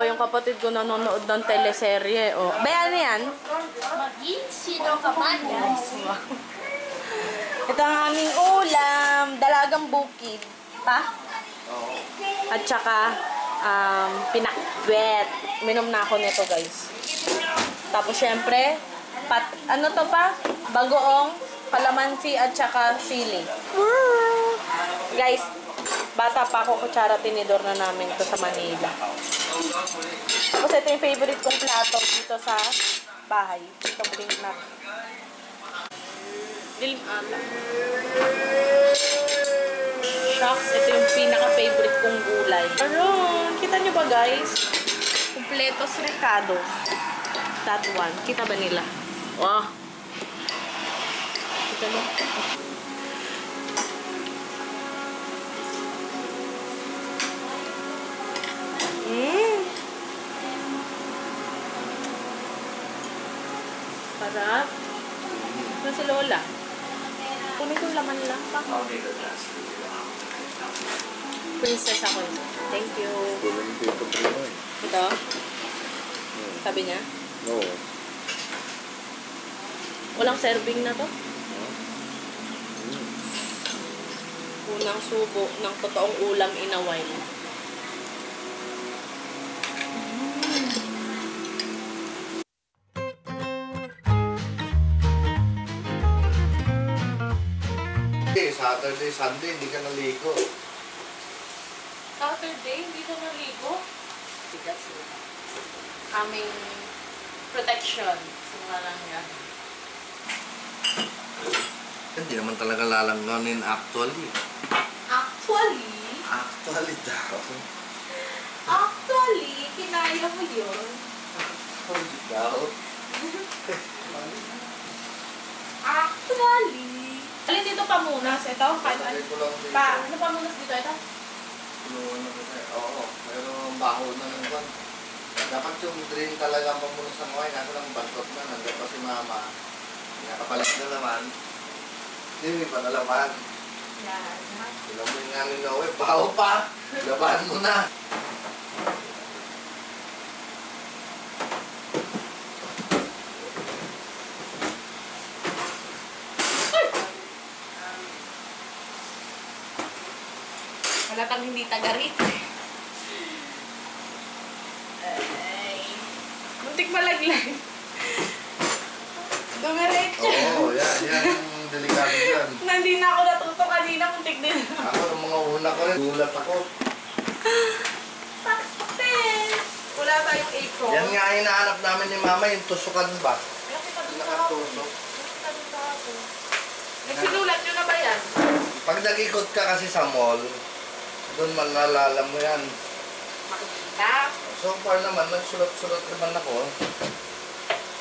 Yung kapatid ko nanonood ng teleserye. Oh. Ba, ano yan? Maging sino ka man, guys. Ito ang aming ulam. Dalagang bukid. Pa? At saka, pinakbet. Minom na ako nito, guys. Tapos, syempre, ano to pa? Bagoong, kalamansi, at saka sili. Guys, bata pa ako, kutsara tinidor na namin to sa Manila. Tapos ito yung favorite kong plato dito sa bahay. Itong pink na. Dilim ata. Shucks, ito yung pinaka-favorite kong gulay. Aron, kita nyo ba guys? Completos recados. That one. Kita ba nila? Wow. Kita nyo? Sarap. Ano si Lola? Kunin ko laman lang pa. Princess ako. Thank you. Ito? Sabi niya? No. Walang serving na to? Unang subo ng totoong ulam inaway. Saturday, Sunday, hindi ka naligo. Saturday, hindi ka naligo? Aming protection. Sumarang yan. Hindi naman talaga lalangganin actually. Actually? Actually daw. Actually, kinaya mo yun. Actually daw. Actually. Alin dito pamunas? Ito? Pa, ano pamunas dito? Ito? Oo, pero baho na ng kwan. Dapat yung drain talaga pamunas ng wine. Ako lang bantot na. Nandiyan pa si mama. Nakapalit na naman. Hindi pa na laman. Yan. Ilang mo yung nga ni Noe. Baho pa! Laban mo na! Wala kang hindi taga-rit. Ay. Muntik malaglag. Dumiretso. Oo, yan yung delikado yan. Hindi na ako natuto kanina, muntik din. Ako, ng mga una ko rin, gulat ako. Takpin! Wala tayong apron. Yan nga hinahanap namin ni mama, yung tusukan ba? Nakita doon sa Nakatusok. Nakita doon sa hapon. Nagsinulat nyo na ba yan? Pag nag-ikot ka kasi sa mall, doon malala mo yan. Makikita. So far naman, nagsulat-sulat naman ako.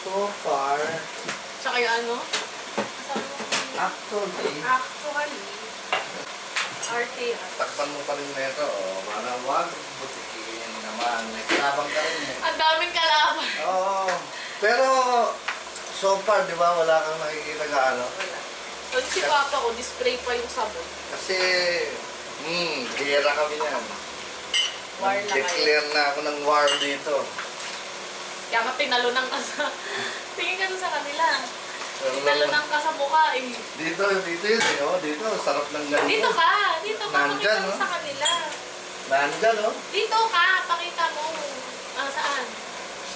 So far, Tsaka yung ano? actually, Arte. takpan mo pa rin na ito, oh, para wag butikin naman. May kalabang ka rin eh. Ang daming kalaban. Oo. Pero, so far, di ba, wala kang nakikita gaano? Wala. Doon si Papa ko, display pa yung sabon. Kasi, gera kami niyan. War lang Declare na ako ng war dito. Kaya ka tinalunan ka sa... Tingin ka doon sa kanila. Tinalunan ka sa mukha eh. Dito yun, oh. Dito, sarap ng ganito. Dito ka! Dito ka! Nandyan, Pakita mo no? sa kanila. Nandyan, oh. Dito ka! Pakita mo. Saan?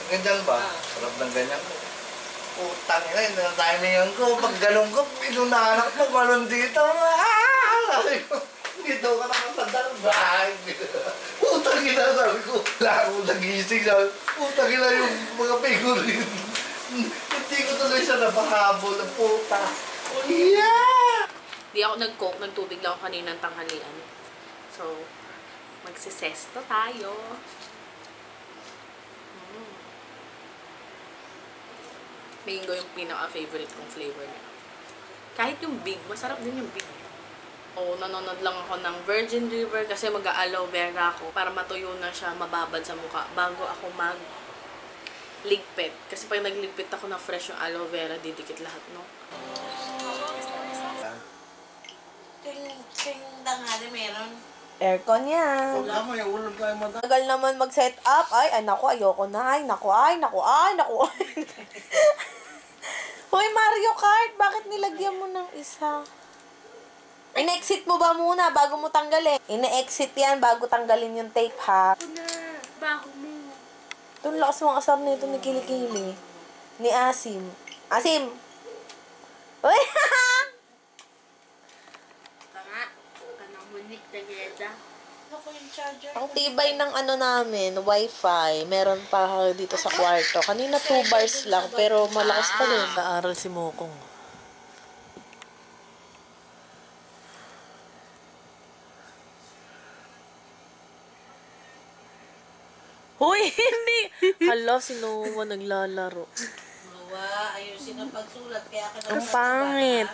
Ganyan ba? Sarap ng ganyan ko. Putang ina, yun na timing ko. Pag galong ko, pinunahan ako malon dito. Sabi ko, dito ka nakasandal. Putang ina, sabi ko. Wala akong nagising. Sabi, putang ina yung mga figurine. Hindi ko tuloy siya napahabol. Puta. Yeah! Di ako nag-coke. Nagtubig lang ako kaninang tanghalian. So, magsisesto tayo. Mango yung pinaka-favorite kong flavor niya. Kahit yung big, masarap din yung big. O, nanonood lang ako ng Virgin River kasi mag-aloe vera ako para matuyo na siya, mababad sa mukha bago ako mag-ligpit. Kasi pag nagligpit ako na fresh yung aloe vera, didikit lahat, no? Ting da nga din meron. Aircon yan. Huwag naman, yung ulo tayo mata. Tagal naman mag-set up. Ay, naku, ayoko na. Ay, naku. Hoy, Mario Kart, bakit nilagyan mo ng isa? In-exit mo ba muna bago mo tanggalin? In-exit yan bago tanggalin yung tape, ha? Ako na. Baho mo. Doon lakas mga asar nito ni Kilikili. Ni Asim. Asim! Uy! Tanga. Kanang munik na geda. Ako yung charger. Ang tibay ng ano namin, wifi. Meron pa dito sa kwarto. Kanina 2 bars lang, pero malakas pa rin. Naaral si Mokong. Hoy, hindi! Hala, si Noah naglalaro. Noah, ayusin ang pagsulat. Kaya ka Ang pangit.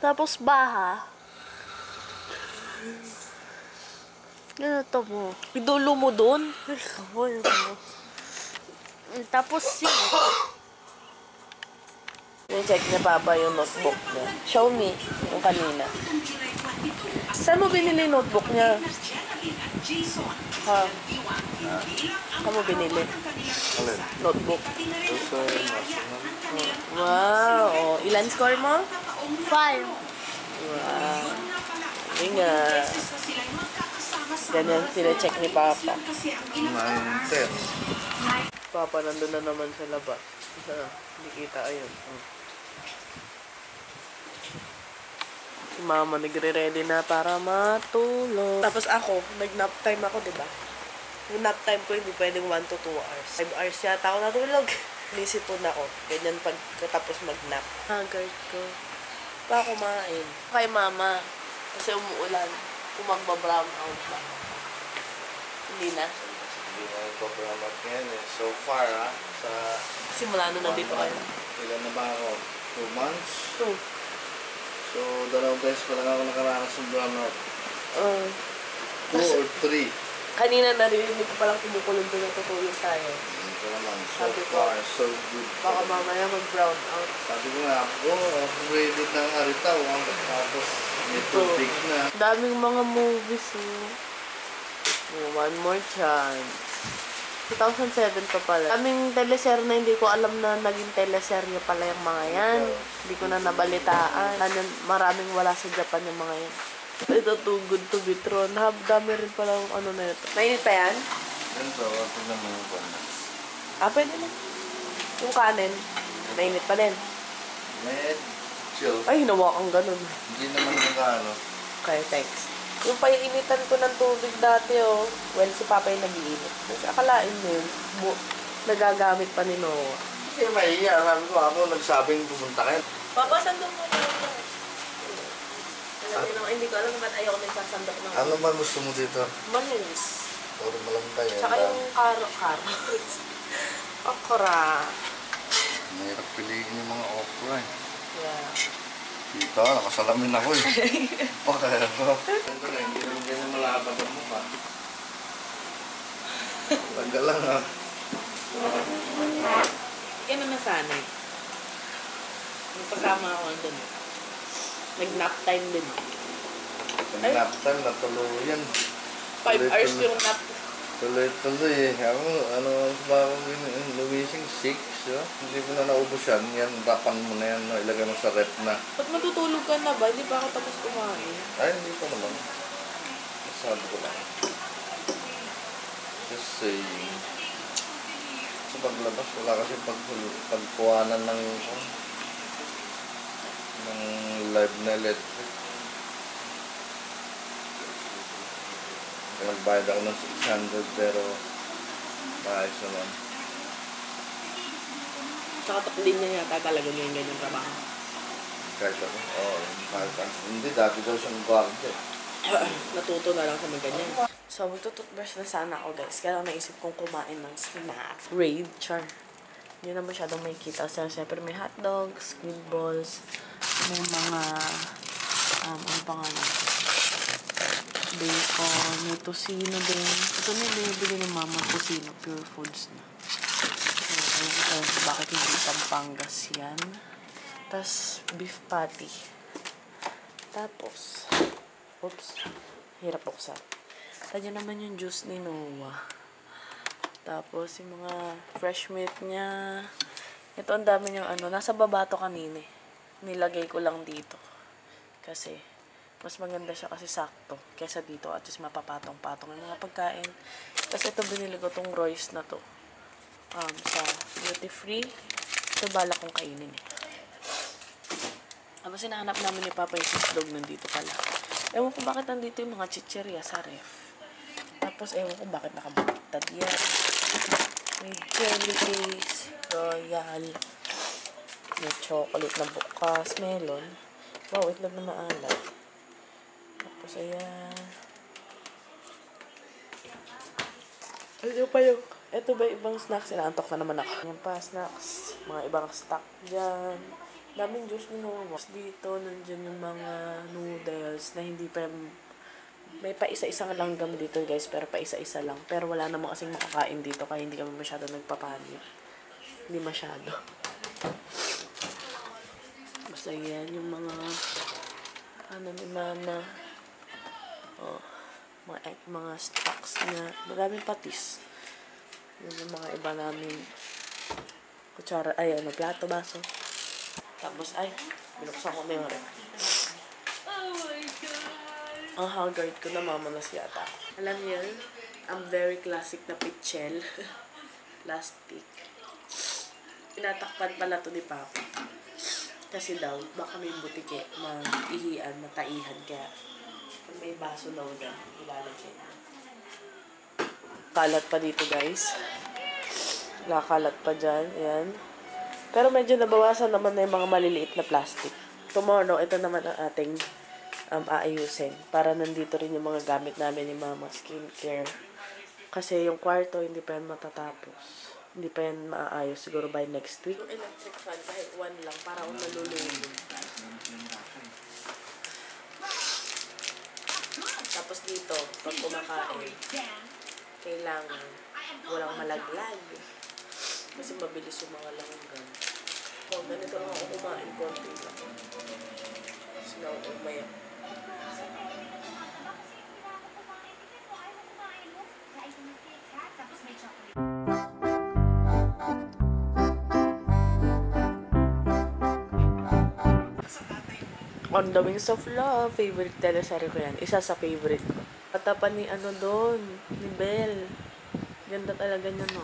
Tapos baha. Ano to mo? Idulo mo doon? Tapos check na Papa yung notebook niya. Show me yung kanina. Saan mo binili yung notebook niya? Ha? Saan mo binili? Alin? Notebook. Sa Wow. Oh, ilan score mo? 5. Wow. Hindi nga. Ganyan sila check ni Papa. 9, 10. Papa, nandun na naman sa labas. Hindi kita, ayun. Si Mama nagre-ready na para matulog. Tapos ako, nag-nap time ako, diba? Yung nap time ko, hindi pwedeng 1 to 2 hours. 5 hours yata ako natulog. Nisipon ako. Ganyan pagkatapos mag-nap. Haggard ko. Pa kumain. Kay Mama. Kasi umuulan. Kung magba-brown out ba. Hindi na. Hindi na nagpapayamat ngayon eh. So far sa... Simula na nandito kayo. Ilan na ba ako? 2 months? 2. So, 2 beses pa lang ako nakaranas ng brownout. 2 Kasi- or 3. Kanina narinig ko palang kumukulong doon ng tutulong tayo. Ito naman. So Sabi ko, far, so good. Baka mamaya mag-brown out. Sabi ko nga, ready na nga ritaw. Tapos, may tubig na. Daming mga movies, One More Chance. 2007 pa pala. Daming teleserye na hindi ko alam na naging teleserye pala yung mga yan. Hindi ko na nabalitaan. Maraming wala sa Japan yung mga yan. Ito, Too Good to Be True. Dami rin pala yung ano na ito. Mainit pa yan? Yan so, tignan mo yung banda. Pwede na. Yung kanin, mainit pa din. Medyo. Ay, hinawakan ganun. Hindi naman nagano. Okay, thanks. Yung painitan ko ng tubig dati, well, si Papa yung nag-iinit. Kasi akalain mo yun, nagagamit pa ni Noah. Kasi mahiya. Sabi ko, ako nagsabing pumunta kayo. Papa, sandok mo na yun. Alam mo, hindi ko alam kung ba't ayoko nagsasandok ng Ano man gusto mo dito? manis. Puro malantay. Tsaka yung carrots. Okra. Mahirap piliin yung mga okra eh. Yeah. Dito, nakasalamin ako eh. Bakit ako? Ito na, hindi naman ganyan malabad ang mukha. Tagal lang ah. Yan naman sana. Yung kasama ako doon. Nag-nap time din. Nap time, natuluyan. 5 hours yung nap. Tuloy-tuloy eh. Ako, ano ba ako lumising 6, Hindi ko na naubos yan. Yan, rapan mo na yan. Ilagay mo sa rep na. Ba't matutulog ka na ba? Hindi pa ako tapos kumain. Ay, hindi pa naman. Masabi ko lang. Kasi, sa paglabas, wala kasi pagkuhanan ng live na electric. Nagbayad ako ng 600 pero maayos naman. Tsaka din niya yata talaga niya yung ganyang trabaho. Kahit ako, hindi, dati daw siyang guard eh. Natuto na lang sa mga ganyan. So, magtututbrush na sana ako, guys. Kaya lang naisip kong kumain ng snack. Raid, char. Hindi na masyadong may kita. So, siyempre may hotdogs, squid balls, may mga, ano pangalan? Bacon, may tocino din. Ito na yung binibili ng mama, tocino, pure foods na. So, bakit hindi Pampangas yan? Tas beef patty. Tapos, oops, hirap buksan. Tanya naman yung juice ni Noah. Tapos, yung mga fresh meat niya. Ito, ang dami niyang ano. Nasa baba to kanina eh. Nilagay ko lang dito. Kasi, mas maganda siya kasi sakto. Kesa dito at least mapapatong-patong yung mga pagkain. Tapos, ito binili ko tong Royce na to. Sa duty free. Ito balak kong kainin eh. Tapos, hinahanap namin ni Papa yung sislog nandito pala. Ewan ko bakit nandito yung mga chichirya sa ref. Tapos, ewan ko bakit nakabaliktad yan. May jelly case, royal, may chocolate na bukas, melon. Wow, itlog na maalat. Tapos, ayan. Ano pa yung, eto ba ibang snacks? Inaantok na naman ako. Yan pa, snacks. Mga ibang stock dyan. Daming juice ni Noah. Dito, nandyan yung mga noodles na hindi pa, may pa isa-isang langgam dito guys, pero pa isa-isa lang. Pero wala namang kasing makakain dito, kaya hindi kami masyado nagpapanyo. Hindi masyado. Basta yan, yung mga, ano ni Mama. Oh, mga stocks na, maraming patis. Yung mga iba namin, kutsara, ay ano, plato, baso. Tapos, ay, binuksan ko na yung ref. Oh my God! Ang haggard ko, namamanas yata. Alam niyo, ang very classic na pitchel. Plastic. Tinatakpan pala to ni Papa. Kasi daw, baka may butike, maihian, mataihan. Kaya, kung may baso daw dyan, ilalagay. Kalat pa dito, guys. Lakalat pa dyan. Ayan. Pero medyo nabawasan naman na yung mga maliliit na plastic. Tomorrow, ito naman ang ating aayusin. Para nandito rin yung mga gamit namin, yung mga skincare. Kasi yung kwarto, hindi pa yan matatapos. Hindi pa yan maaayos. Siguro by next week. Yung electric fan, kahit one lang, para kung nalulunod. Tapos dito, pag kumakain, kailangan walang malaglag. Kasi mabilis yung mga langgam. Oh, ganito lang ako kumain, konti lang. Sila ako umayak. On the Wings of Love, favorite teleserye ko yan. Isa sa favorite ko. Katapan ni ano doon, ni Belle. Ganda talaga niya, no?